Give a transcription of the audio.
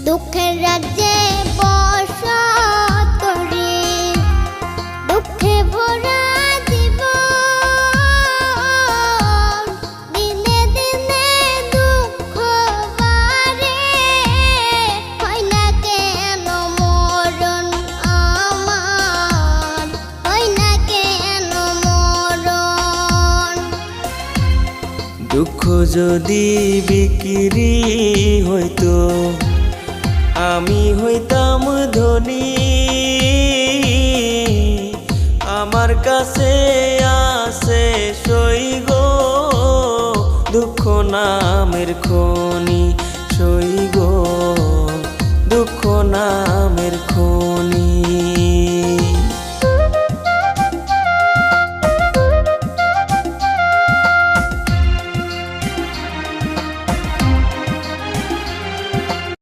দুঃখের রাজ্যে বসত করি, দুঃখে ভরা জীবন, দিনে দিনে দুঃখ বাড়ে, হয় না কেন মরণ আমার, হয় না কেন মরণ। দুঃখ যদি বিক্রি হইতো, আমি হইতাম